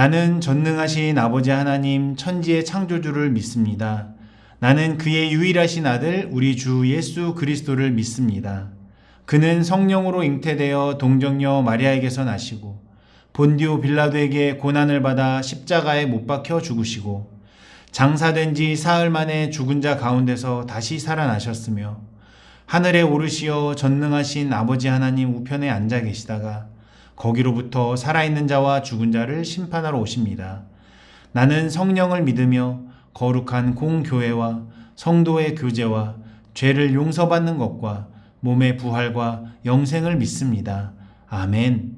나는 전능하신 아버지 하나님 천지의 창조주를 믿습니다. 나는 그의 유일하신 아들 우리 주 예수 그리스도를 믿습니다. 그는 성령으로 잉태되어 동정녀 마리아에게서 나시고 본디오 빌라도에게 고난을 받아 십자가에 못 박혀 죽으시고 장사된 지 사흘 만에 죽은 자 가운데서 다시 살아나셨으며 하늘에 오르시어 전능하신 아버지 하나님 우편에 앉아 계시다가 거기로부터 살아있는 자와 죽은 자를 심판하러 오십니다. 나는 성령을 믿으며 거룩한 공교회와 성도의 교제와 죄를 용서받는 것과 몸의 부활과 영생을 믿습니다. 아멘.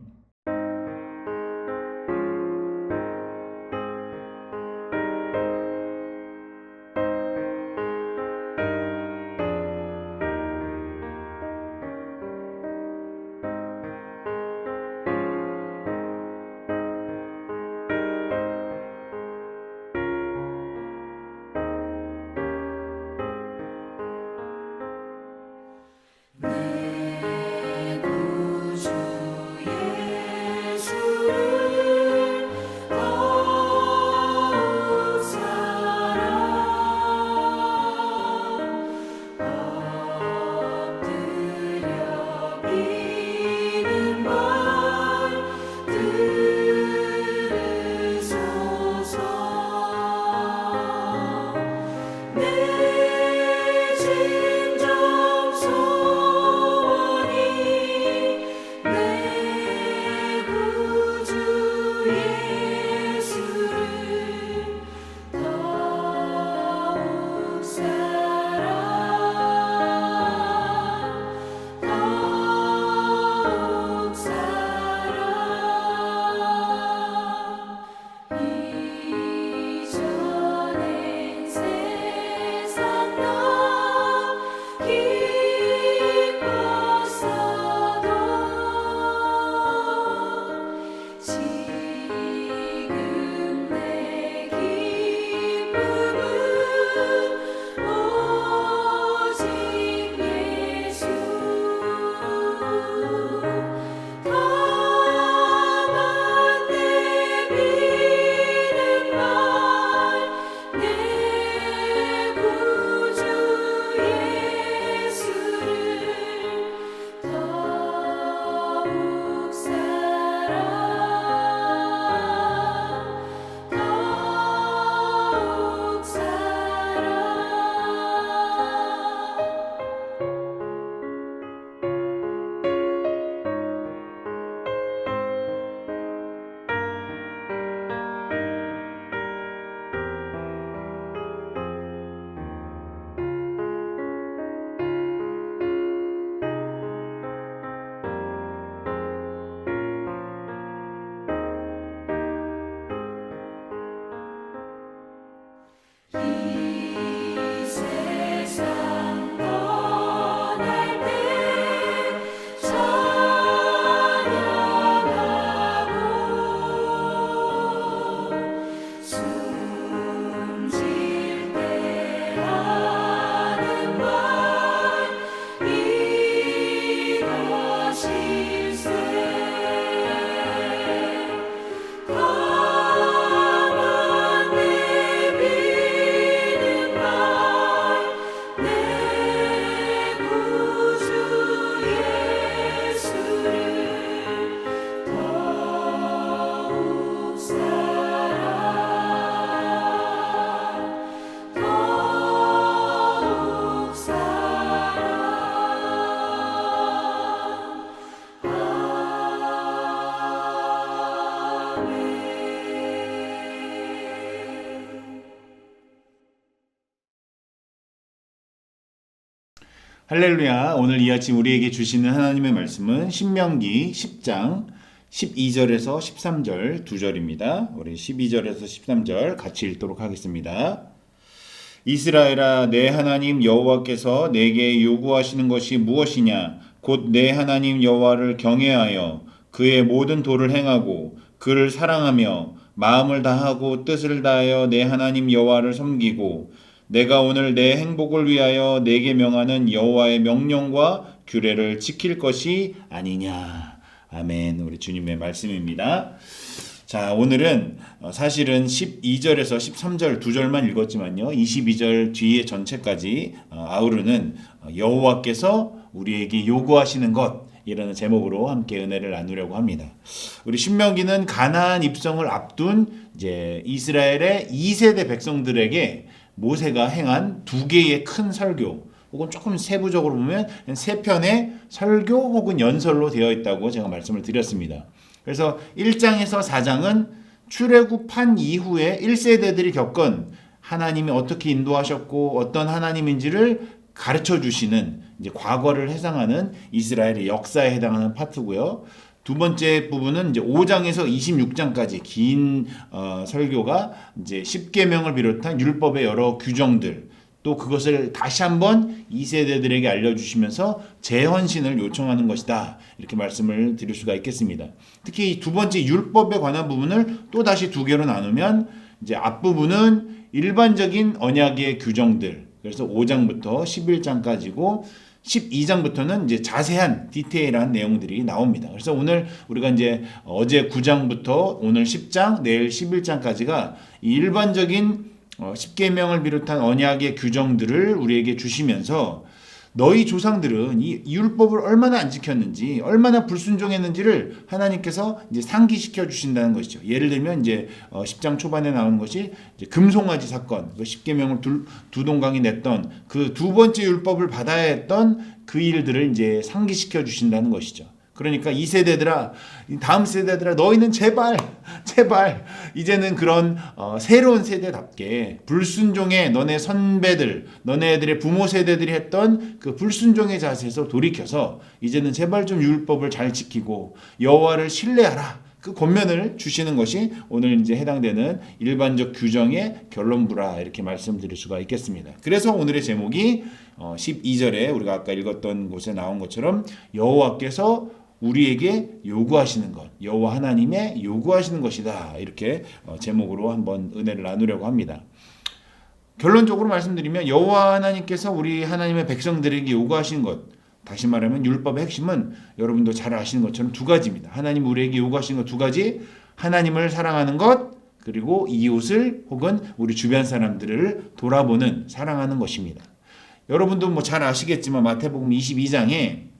할렐루야. 오늘 이 아침 우리에게 주시는 하나님의 말씀은 신명기 10장 12절에서 13절 두 절입니다. 우리 12절에서 13절 같이 읽도록 하겠습니다. 이스라엘아, 내 하나님 여호와께서 내게 요구하시는 것이 무엇이냐? 곧 내 하나님 여호와를 경외하여 그의 모든 도를 행하고 그를 사랑하며 마음을 다하고 뜻을 다하여 내 하나님 여호와를 섬기고 내가 오늘 내 행복을 위하여 내게 명하는 여호와의 명령과 규례를 지킬 것이 아니냐. 아멘. 우리 주님의 말씀입니다. 자, 오늘은 사실은 12절에서 13절 두 절만 읽었지만요. 22절 뒤에 전체까지 아우르는 여호와께서 우리에게 요구하시는 것 이라는 제목으로 함께 은혜를 나누려고 합니다. 우리 신명기는 가나안 입성을 앞둔 이제 이스라엘의 2세대 백성들에게 모세가 행한 두 개의 큰 설교 혹은 조금 세부적으로 보면 세 편의 설교 혹은 연설로 되어 있다고 제가 말씀을 드렸습니다. 그래서 1장에서 4장은 출애굽한 이후에 1세대들이 겪은 하나님이 어떻게 인도하셨고 어떤 하나님인지를 가르쳐 주시는 이제 과거를 해상하는 이스라엘의 역사에 해당하는 파트고요. 두 번째 부분은 이제 5장에서 26장까지 긴 설교가 이제 10계명을 비롯한 율법의 여러 규정들 또 그것을 다시 한번 2세대들에게 알려주시면서 재헌신을 요청하는 것이다. 이렇게 말씀을 드릴 수가 있겠습니다. 특히 두 번째 율법에 관한 부분을 또 다시 두 개로 나누면 이제 앞부분은 일반적인 언약의 규정들 그래서 5장부터 11장까지고 12장부터는 이제 자세한 디테일한 내용들이 나옵니다. 그래서 오늘 우리가 이제 어제 9장부터 오늘 10장, 내일 11장까지가 일반적인 10계명을 비롯한 언약의 규정들을 우리에게 주시면서 너희 조상들은 이 율법을 얼마나 안 지켰는지, 얼마나 불순종했는지를 하나님께서 이제 상기시켜 주신다는 것이죠. 예를 들면 이제 10장 초반에 나오는 것이 이제 금송아지 사건, 그 10계명을 두 동강이 냈던 그 두 번째 율법을 받아야 했던 그 일들을 이제 상기시켜 주신다는 것이죠. 그러니까 이 세대들아, 다음 세대들아, 너희는 제발 이제는 그런 새로운 세대답게 불순종의 너네 선배들, 너네들의 부모 세대들이 했던 그 불순종의 자세에서 돌이켜서 이제는 제발 좀 율법을 잘 지키고 여호와를 신뢰하라. 그 권면을 주시는 것이 오늘 이제 해당되는 일반적 규정의 결론부라 이렇게 말씀드릴 수가 있겠습니다. 그래서 오늘의 제목이 12절에 우리가 아까 읽었던 곳에 나온 것처럼 여호와께서 우리에게 요구하시는 것, 여호와 하나님의 요구하시는 것이다. 이렇게 제목으로 한번 은혜를 나누려고 합니다. 결론적으로 말씀드리면 여호와 하나님께서 우리 하나님의 백성들에게 요구하시는 것, 다시 말하면 율법의 핵심은 여러분도 잘 아시는 것처럼 두 가지입니다. 하나님 우리에게 요구하시는 것 두 가지, 하나님을 사랑하는 것, 그리고 이웃을 혹은 우리 주변 사람들을 돌아보는 사랑하는 것입니다. 여러분도 뭐 잘 아시겠지만 마태복음 22장에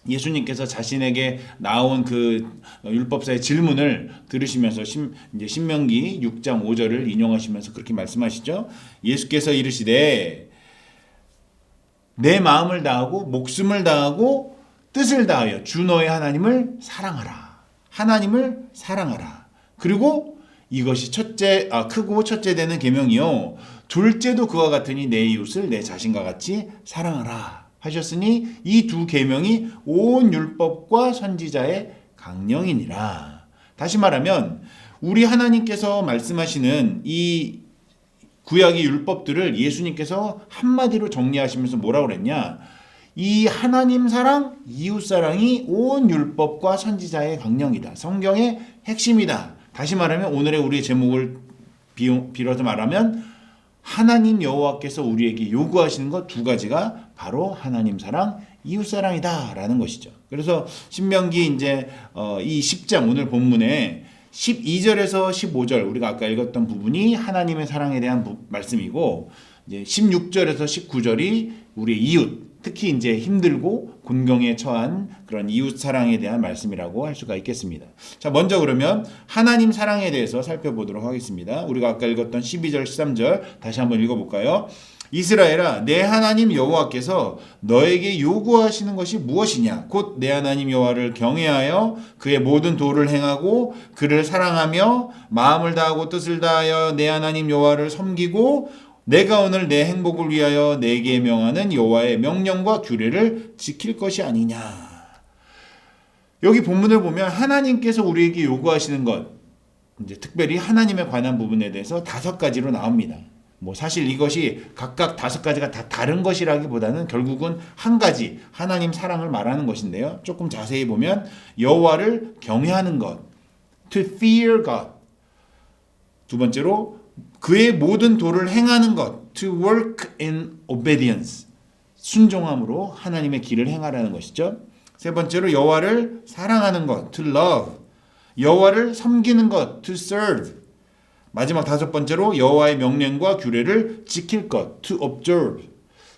예수님께서 자신에게 나온 그 율법사의 질문을 들으시면서 이제 신명기 6장 5절을 인용하시면서 그렇게 말씀하시죠. 예수께서 이르시되 내 마음을 다하고 목숨을 다하고 뜻을 다하여 주 너의 하나님을 사랑하라. 하나님을 사랑하라. 그리고 이것이 크고 첫째 되는 계명이요. 둘째도 그와 같으니 내 이웃을 내 자신과 같이 사랑하라. 하셨으니 이 두 계명이 온 율법과 선지자의 강령이니라. 다시 말하면 우리 하나님께서 말씀하시는 이 구약의 율법들을 예수님께서 한마디로 정리하시면서 뭐라고 그랬냐? 이 하나님 사랑, 이웃 사랑이 온 율법과 선지자의 강령이다. 성경의 핵심이다. 다시 말하면 오늘의 우리의 제목을 빌어서 말하면 하나님 여호와께서 우리에게 요구하시는 것 두 가지가 바로 하나님 사랑, 이웃 사랑이다라는 것이죠. 그래서 신명기 이제 이 10장 오늘 본문에 12절에서 15절 우리가 아까 읽었던 부분이 하나님의 사랑에 대한 말씀이고 이제 16절에서 19절이 우리의 이웃 특히 이제 힘들고 곤경에 처한 그런 이웃 사랑에 대한 말씀이라고 할 수가 있겠습니다. 자, 먼저 그러면 하나님 사랑에 대해서 살펴보도록 하겠습니다. 우리가 아까 읽었던 12절, 13절 다시 한번 읽어볼까요? 이스라엘아, 내 하나님 여호와께서 너에게 요구하시는 것이 무엇이냐? 곧 내 하나님 여호와를 경외하여 그의 모든 도를 행하고 그를 사랑하며 마음을 다하고 뜻을 다하여 내 하나님 여호와를 섬기고 내가 오늘 내 행복을 위하여 내게 명하는 여호와의 명령과 규례를 지킬 것이 아니냐. 여기 본문을 보면 하나님께서 우리에게 요구하시는 것, 이제 특별히 하나님에 관한 부분에 대해서 5가지로 나옵니다. 뭐 사실 이것이 각각 5가지가 다 다른 것이라기보다는 결국은 한 가지 하나님 사랑을 말하는 것인데요. 조금 자세히 보면 여호와를 경외하는 것, to fear God. 두 번째로 그의 모든 도를 행하는 것, to work in obedience. 순종함으로 하나님의 길을 행하라는 것이죠. 세 번째로 여호와를 사랑하는 것, to love. 여호와를 섬기는 것, to serve. 마지막 다섯 번째로 여호와의 명령과 규례를 지킬 것, to observe.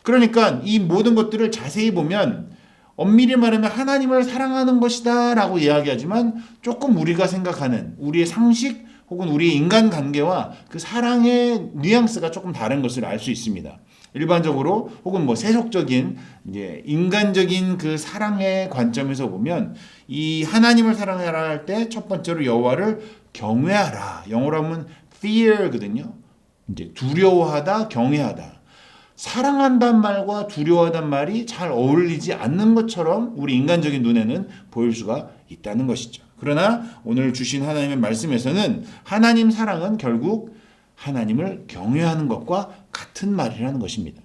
그러니까 이 모든 것들을 자세히 보면 엄밀히 말하면 하나님을 사랑하는 것이다 라고 이야기하지만 조금 우리가 생각하는 우리의 상식 혹은 우리의 인간관계와 그 사랑의 뉘앙스가 조금 다른 것을 알 수 있습니다. 일반적으로 혹은 뭐 세속적인 이제 인간적인 그 사랑의 관점에서 보면 이 하나님을 사랑하라 할 때 첫 번째로 여호와를 경외하라. 영어로 하면 fear거든요. 이제 두려워하다, 경외하다. 사랑한다는 말과 두려워하다는 말이 잘 어울리지 않는 것처럼 우리 인간적인 눈에는 보일 수가 있다는 것이죠. 그러나 오늘 주신 하나님의 말씀에서는 하나님 사랑은 결국 하나님을 경외하는 것과 같은 말이라는 것입니다.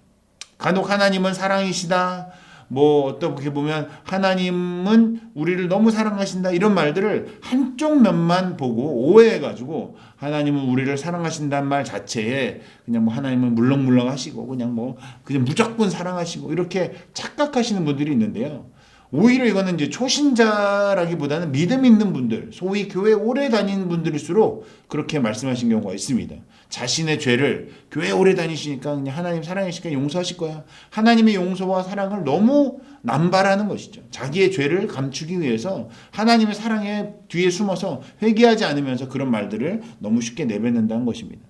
간혹 하나님은 사랑이시다. 뭐 어떻게 보면 하나님은 우리를 너무 사랑하신다 이런 말들을 한쪽 면만 보고 오해해가지고 하나님은 우리를 사랑하신다는 말 자체에 그냥 뭐 하나님은 물렁물렁 하시고 그냥 무조건 사랑하시고 이렇게 착각하시는 분들이 있는데요. 오히려 이거는 이제 초신자라기보다는 믿음 있는 분들, 소위 교회 오래 다니는 분들일수록 그렇게 말씀하신 경우가 있습니다. 자신의 죄를 교회 오래 다니시니까 그냥 하나님 사랑이시니까 용서하실 거야. 하나님의 용서와 사랑을 너무 남발하는 것이죠. 자기의 죄를 감추기 위해서 하나님의 사랑에 뒤에 숨어서 회개하지 않으면서 그런 말들을 너무 쉽게 내뱉는다는 것입니다.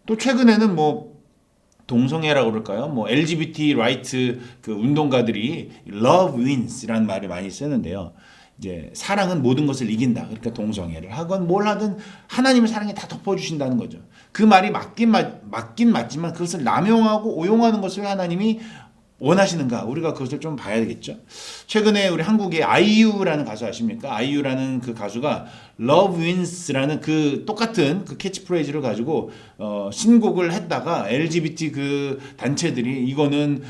또 최근에는 동성애라고 그럴까요? LGBT 라이트 그 운동가들이 love wins라는 말을 많이 쓰는데요. 이제 사랑은 모든 것을 이긴다. 그러니까 동성애를 하건 뭘 하든 하나님의 사랑이 다 덮어주신다는 거죠. 그 말이 맞긴 맞지만 그것을 남용하고 오용하는 것을 하나님이 원하시는가? 우리가 그것을 좀 봐야 되겠죠. 최근에 우리 한국의 아이유라는 가수 아십니까? 아이유라는 그 가수가 Love Wins라는 그 똑같은 그 캐치프레이즈를 가지고 신곡을 했다가 LGBT 그 단체들이 이거는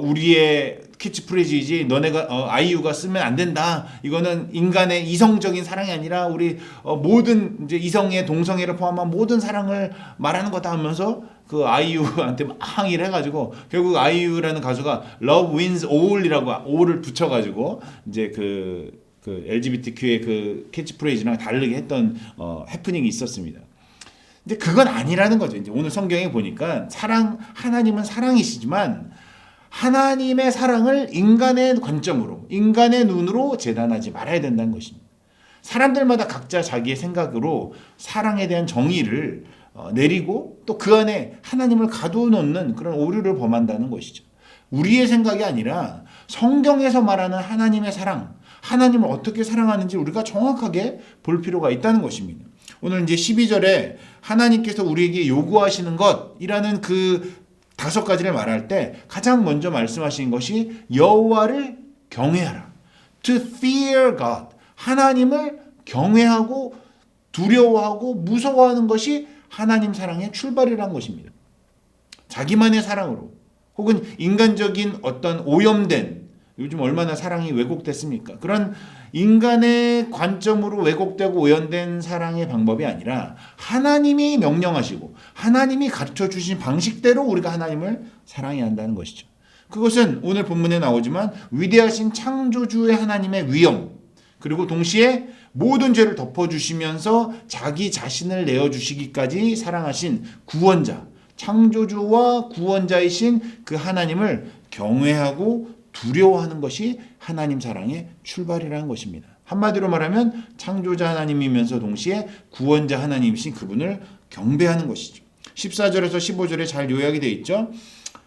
우리의 캐치프레이즈이지 너네가 아이유가 쓰면 안 된다. 이거는 인간의 이성적인 사랑이 아니라 우리 모든 이제 이성애, 동성애를 포함한 모든 사랑을 말하는 거다 하면서 그 아이유한테 막 항의를 해가지고 결국 아이유라는 가수가 Love Wins All이라고 All을 붙여가지고 이제 그 LGBTQ의 그 캐치프레이즈랑 다르게 했던 해프닝이 있었습니다. 근데 그건 아니라는 거죠. 이제 오늘 성경에 보니까 하나님은 사랑이시지만 하나님의 사랑을 인간의 관점으로, 인간의 눈으로 재단하지 말아야 된다는 것입니다. 사람들마다 각자 자기의 생각으로 사랑에 대한 정의를 내리고 또 그 안에 하나님을 가둬놓는 그런 오류를 범한다는 것이죠. 우리의 생각이 아니라 성경에서 말하는 하나님의 사랑, 하나님을 어떻게 사랑하는지 우리가 정확하게 볼 필요가 있다는 것입니다. 오늘 이제 12절에 하나님께서 우리에게 요구하시는 것이라는 그 5가지를 말할 때 가장 먼저 말씀하신 것이 여호와를 경외하라. To fear God. 하나님을 경외하고 두려워하고 무서워하는 것이 하나님 사랑의 출발이라는 것입니다. 자기만의 사랑으로 혹은 인간적인 어떤 오염된 요즘 얼마나 사랑이 왜곡됐습니까? 그런 인간의 관점으로 왜곡되고 오염된 사랑의 방법이 아니라 하나님이 명령하시고 하나님이 가르쳐 주신 방식대로 우리가 하나님을 사랑해야 한다는 것이죠. 그것은 오늘 본문에 나오지만 위대하신 창조주의 하나님의 위엄 그리고 동시에 모든 죄를 덮어주시면서 자기 자신을 내어주시기까지 사랑하신 구원자, 창조주와 구원자이신 그 하나님을 경외하고 두려워하는 것이 하나님 사랑의 출발이라는 것입니다. 한마디로 말하면 창조자 하나님이면서 동시에 구원자 하나님이신 그분을 경배하는 것이죠. 14절에서 15절에 잘 요약이 되어 있죠.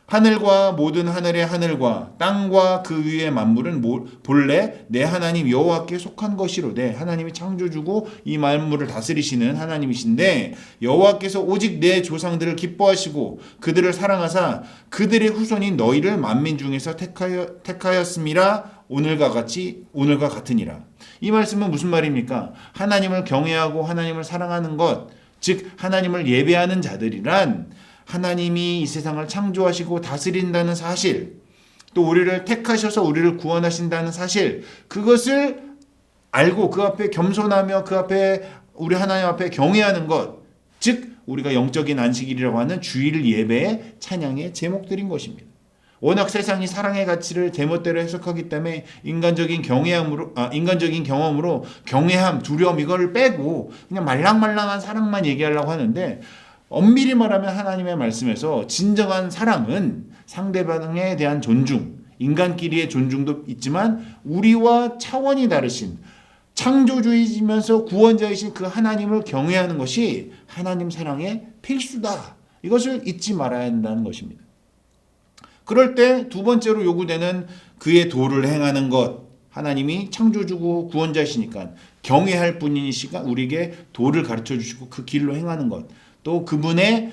하늘과 모든 하늘의 하늘과 땅과 그 위의 만물은 본래 내 하나님 여호와께 속한 것이로되 하나님이 창조주고 이 만물을 다스리시는 하나님이신데 여호와께서 오직 내 조상들을 기뻐하시고 그들을 사랑하사 그들의 후손인 너희를 만민 중에서 택하였음이라 오늘과 같으니라. 이 말씀은 무슨 말입니까? 하나님을 경외하고 하나님을 사랑하는 것, 즉 하나님을 예배하는 자들이란 하나님이 이 세상을 창조하시고 다스린다는 사실, 또 우리를 택하셔서 우리를 구원하신다는 사실, 그것을 알고 그 앞에 겸손하며 그 앞에 우리 하나님 앞에 경외하는 것, 즉 우리가 영적인 안식일이라고 하는 주일 예배의 찬양의 제목들인 것입니다. 워낙 세상이 사랑의 가치를 제멋대로 해석하기 때문에 인간적인 경험으로 경외함, 두려움 이거를 빼고 그냥 말랑말랑한 사랑만 얘기하려고 하는데, 엄밀히 말하면 하나님의 말씀에서 진정한 사랑은 상대방에 대한 존중, 인간끼리의 존중도 있지만 우리와 차원이 다르신 창조주이시면서 구원자이신 그 하나님을 경외하는 것이 하나님 사랑의 필수다. 이것을 잊지 말아야 한다는 것입니다. 그럴 때 두 번째로 요구되는 그의 도를 행하는 것. 하나님이 창조주고 구원자시니까 경외할 분이시가 우리에게 도를 가르쳐 주시고 그 길로 행하는 것. 또 그분을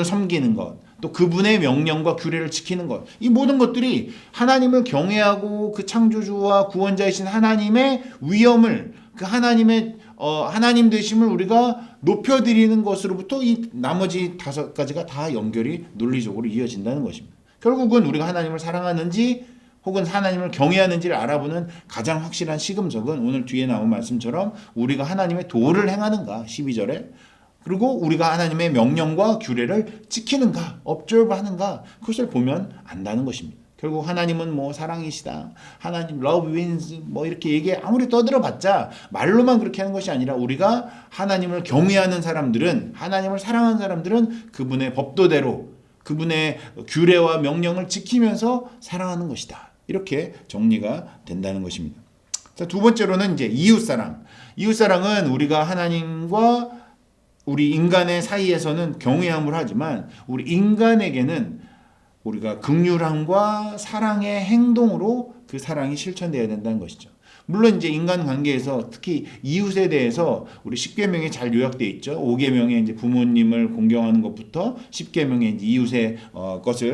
섬기는 것. 또 그분의 명령과 규례를 지키는 것. 이 모든 것들이 하나님을 경외하고 그 창조주와 구원자이신 하나님의 위엄을, 그 하나님 되심을 우리가 높여드리는 것으로부터 이 나머지 5가지가 다 연결이 논리적으로 이어진다는 것입니다. 결국은 우리가 하나님을 사랑하는지 혹은 하나님을 경외하는지를 알아보는 가장 확실한 시금석은 오늘 뒤에 나온 말씀처럼 우리가 하나님의 도를 행하는가, 12절에, 그리고 우리가 하나님의 명령과 규례를 지키는가, observe 하는가, 그것을 보면 안다는 것입니다. 결국 하나님은 사랑이시다, 하나님 love wins 이렇게 얘기 아무리 떠들어봤자 말로만 그렇게 하는 것이 아니라 우리가 하나님을 경외하는 사람들은, 하나님을 사랑하는 사람들은 그분의 법도대로 그분의 규례와 명령을 지키면서 사랑하는 것이다. 이렇게 정리가 된다는 것입니다. 자, 두 번째로는 이제 이웃사랑. 이웃사랑은 우리가 하나님과 우리 인간의 사이에서는 경외함을 하지만 우리 인간에게는 우리가 긍휼함과 사랑의 행동으로 그 사랑이 실천되어야 된다는 것이죠. 물론 이제 인간 관계에서 특히 이웃에 대해서 우리 10계명에 잘 요약되어 있죠. 5계명에 이제 부모님을 공경하는 것부터 10계명에 이제 이웃의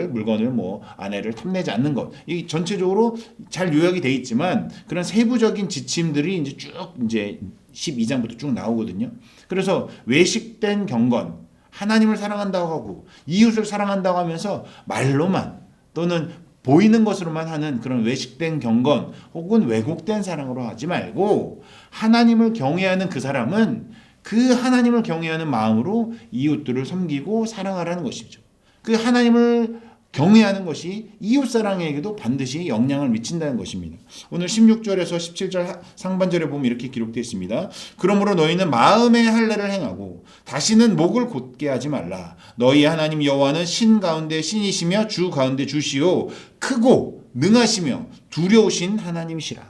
물건을 아내를 탐내지 않는 것. 이 전체적으로 잘 요약이 되어 있지만 그런 세부적인 지침들이 이제 쭉 이제 12장부터 쭉 나오거든요. 그래서 외식된 경건, 하나님을 사랑한다고 하고 이웃을 사랑한다고 하면서 말로만 또는 보이는 것으로만 하는 그런 외식된 경건 혹은 왜곡된 사랑으로 하지 말고 하나님을 경외하는 그 사람은 그 하나님을 경외하는 마음으로 이웃들을 섬기고 사랑하라는 것이죠. 그 하나님을 경외하는 것이 이웃사랑에게도 반드시 영향을 미친다는 것입니다. 오늘 16절에서 17절 상반절에 보면 이렇게 기록되어 있습니다. 그러므로 너희는 마음의 할례를 행하고 다시는 목을 곧게 하지 말라. 너희 하나님 여호와는 신 가운데 신이시며 주 가운데 주시오 크고 능하시며 두려우신 하나님이시라.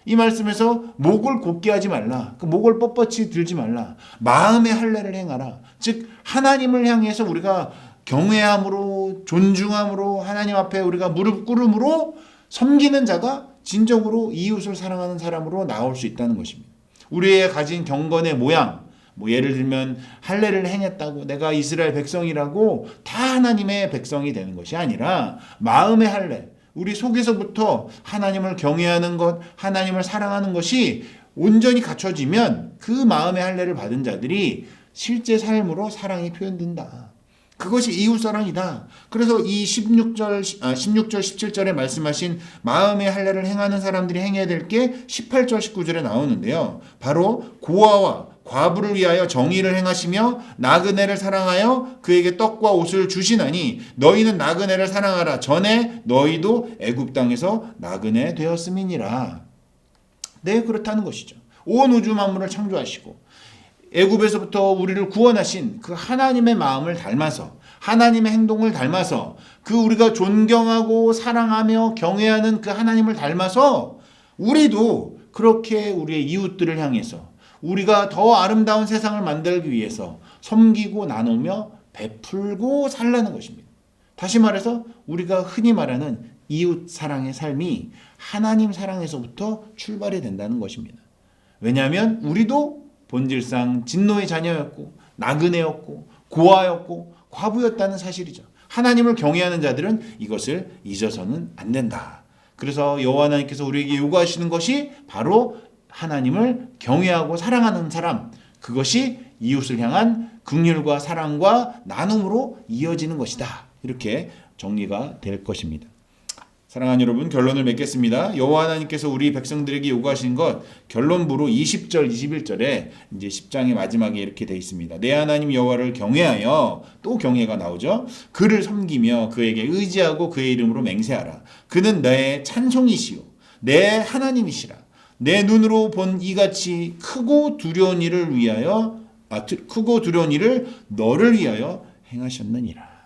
이 말씀에서 목을 곧게 하지 말라. 그 목을 뻣뻣이 들지 말라. 마음의 할례를 행하라. 즉 하나님을 향해서 우리가 경외함으로 존중함으로 하나님 앞에 우리가 무릎 꿇음으로 섬기는 자가 진정으로 이웃을 사랑하는 사람으로 나올 수 있다는 것입니다. 우리의 가진 경건의 모양, 예를 들면 할례를 행했다고 내가 이스라엘 백성이라고 다 하나님의 백성이 되는 것이 아니라 마음의 할례, 우리 속에서부터 하나님을 경외하는 것, 하나님을 사랑하는 것이 온전히 갖춰지면 그 마음의 할례를 받은 자들이 실제 삶으로 사랑이 표현된다. 그것이 이웃사랑이다. 그래서 이 16절, 17절에 말씀하신 마음의 할례를 행하는 사람들이 행해야 될 게 18절, 19절에 나오는데요. 바로 고아와 과부를 위하여 정의를 행하시며 나그네를 사랑하여 그에게 떡과 옷을 주시나니 너희는 나그네를 사랑하라. 전에 너희도 애굽 땅에서 나그네 되었음이니라. 네, 그렇다는 것이죠. 온 우주 만물을 창조하시고 애굽에서부터 우리를 구원하신 그 하나님의 마음을 닮아서 하나님의 행동을 닮아서 그 우리가 존경하고 사랑하며 경외하는 그 하나님을 닮아서 우리도 그렇게 우리의 이웃들을 향해서 우리가 더 아름다운 세상을 만들기 위해서 섬기고 나누며 베풀고 살라는 것입니다. 다시 말해서 우리가 흔히 말하는 이웃 사랑의 삶이 하나님 사랑에서부터 출발이 된다는 것입니다. 왜냐하면 우리도 본질상 진노의 자녀였고 나그네였고 고아였고 과부였다는 사실이죠. 하나님을 경외하는 자들은 이것을 잊어서는 안 된다. 그래서 여호와 하나님께서 우리에게 요구하시는 것이 바로 하나님을 경외하고 사랑하는 사람, 그것이 이웃을 향한 긍휼과 사랑과 나눔으로 이어지는 것이다. 이렇게 정리가 될 것입니다. 사랑하는 여러분, 결론을 맺겠습니다. 여호와 하나님께서 우리 백성들에게 요구하신 것 결론부로 20절, 21절에 이제 10장의 마지막에 이렇게 되어 있습니다. 내 하나님 여호와를 경외하여, 또 경외가 나오죠. 그를 섬기며 그에게 의지하고 그의 이름으로 맹세하라. 그는 내 찬송이시요 내 하나님이시라. 내 눈으로 본 이같이 크고 두려운 일을 너를 위하여 행하셨느니라.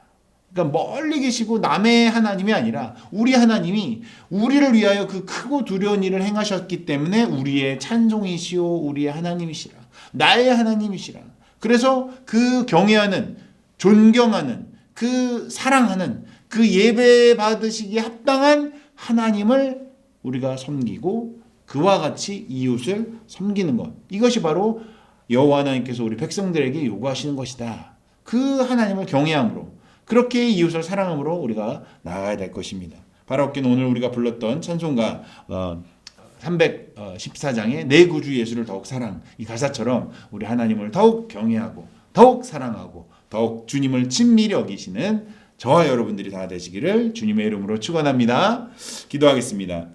그러니까 멀리 계시고 남의 하나님이 아니라 우리 하나님이 우리를 위하여 그 크고 두려운 일을 행하셨기 때문에 우리의 찬송이시오 우리의 하나님이시라. 나의 하나님이시라. 그래서 그 경외하는, 존경하는, 그 사랑하는, 그 예배 받으시기에 합당한 하나님을 우리가 섬기고 그와 같이 이웃을 섬기는 것. 이것이 바로 여호와 하나님께서 우리 백성들에게 요구하시는 것이다. 그 하나님을 경외함으로, 그렇게 이웃을 사랑함으로 우리가 나아가야 될 것입니다. 바로 없기는 오늘 우리가 불렀던 찬송가 314장의 내 구주 예수를 더욱 사랑, 이 가사처럼 우리 하나님을 더욱 경외하고 더욱 사랑하고 더욱 주님을 친밀히 여기시는 저와 여러분들이 다 되시기를 주님의 이름으로 축원합니다. 기도하겠습니다.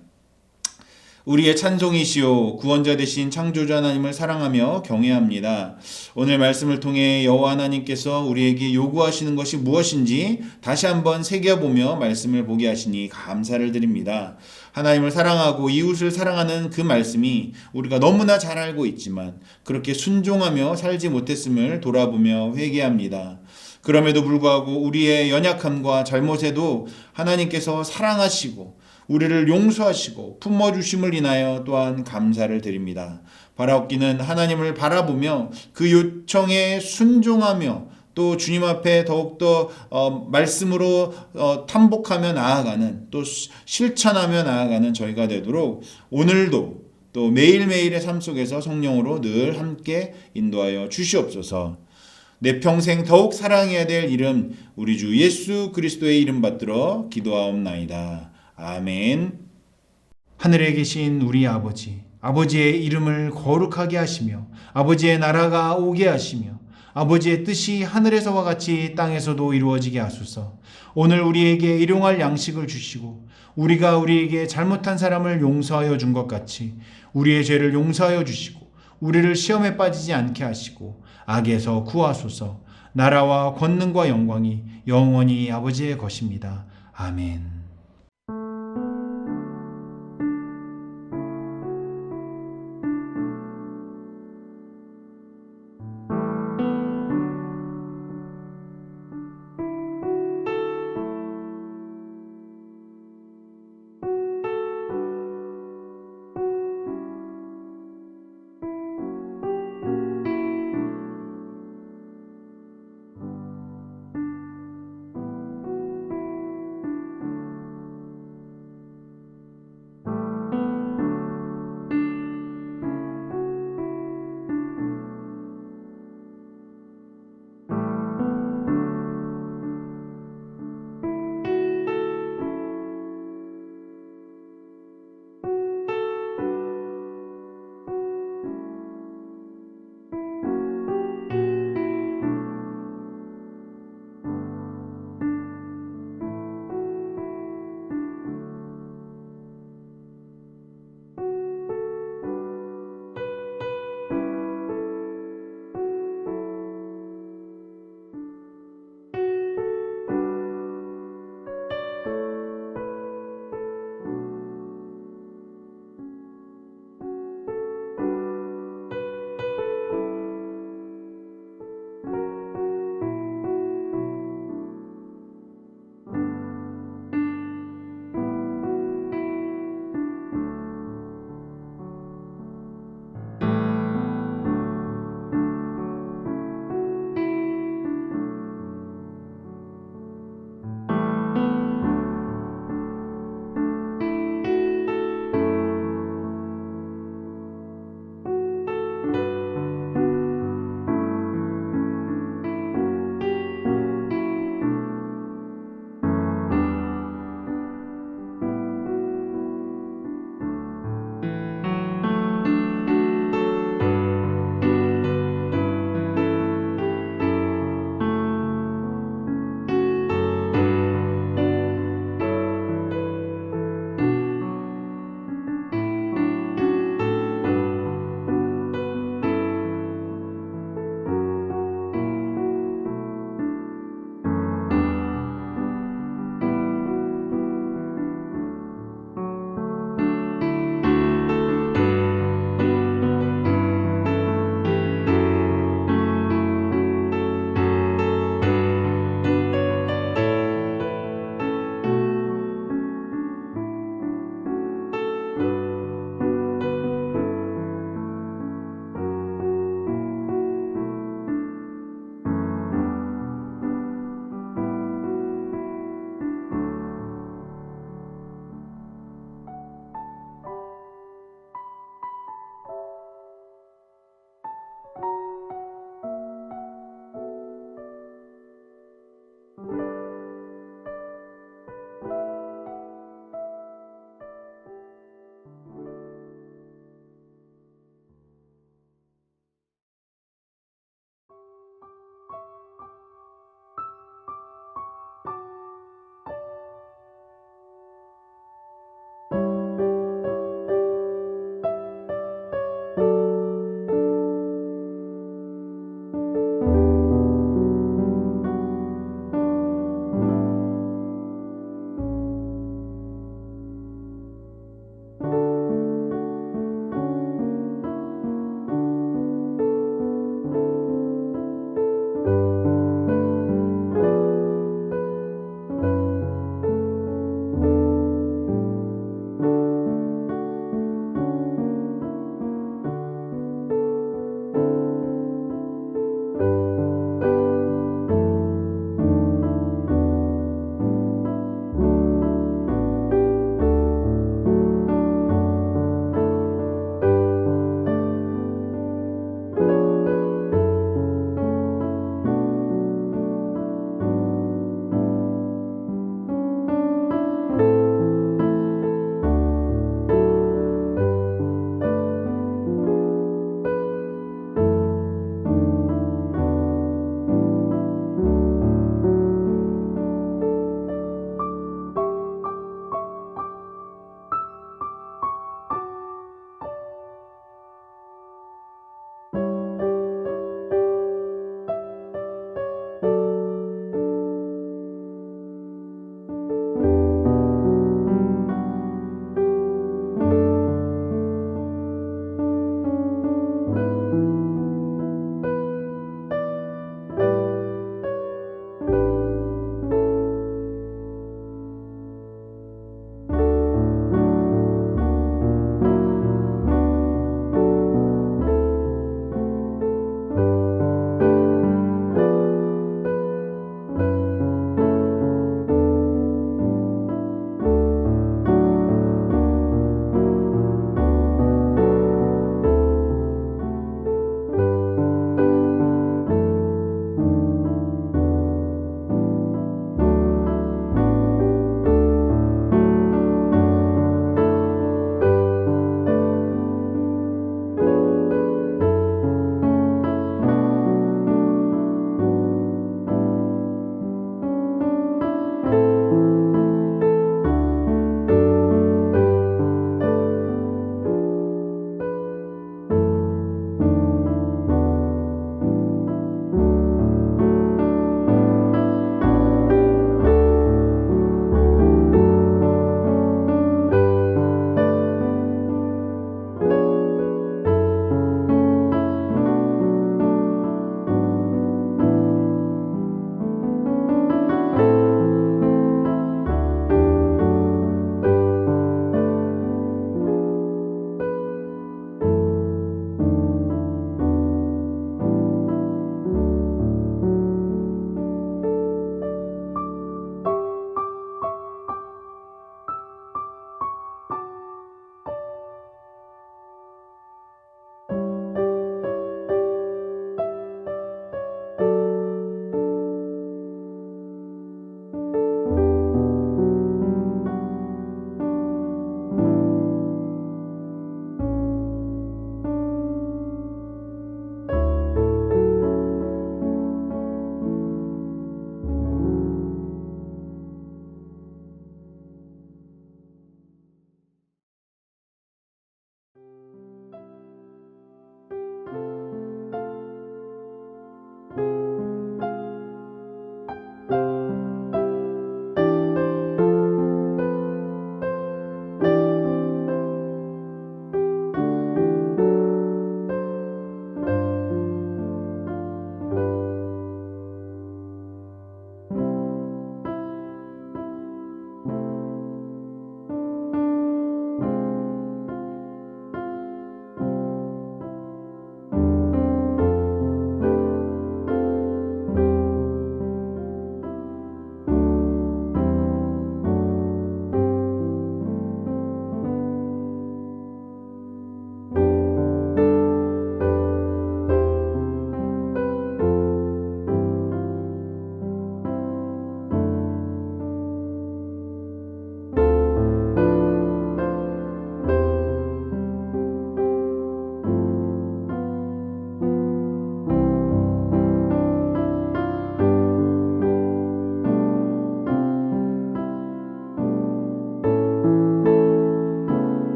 우리의 찬송이시오 구원자 되신 창조주 하나님을 사랑하며 경외합니다. 오늘 말씀을 통해 여호와 하나님께서 우리에게 요구하시는 것이 무엇인지 다시 한번 새겨보며 말씀을 보게 하시니 감사를 드립니다. 하나님을 사랑하고 이웃을 사랑하는 그 말씀이 우리가 너무나 잘 알고 있지만 그렇게 순종하며 살지 못했음을 돌아보며 회개합니다. 그럼에도 불구하고 우리의 연약함과 잘못에도 하나님께서 사랑하시고 우리를 용서하시고 품어주심을 인하여 또한 감사를 드립니다. 바라옵기는 하나님을 바라보며 그 요청에 순종하며 또 주님 앞에 더욱더 말씀으로 탐복하며 나아가는, 또 실천하며 나아가는 저희가 되도록 오늘도 또 매일매일의 삶 속에서 성령으로 늘 함께 인도하여 주시옵소서. 내 평생 더욱 사랑해야 될 이름 우리 주 예수 그리스도의 이름 받들어 기도하옵나이다. 아멘. 하늘에 계신 우리 아버지, 아버지의 이름을 거룩하게 하시며 아버지의 나라가 오게 하시며 아버지의 뜻이 하늘에서와 같이 땅에서도 이루어지게 하소서. 오늘 우리에게 일용할 양식을 주시고 우리가 우리에게 잘못한 사람을 용서하여 준 것 같이 우리의 죄를 용서하여 주시고 우리를 시험에 빠지지 않게 하시고 악에서 구하소서. 나라와 권능과 영광이 영원히 아버지의 것입니다. 아멘.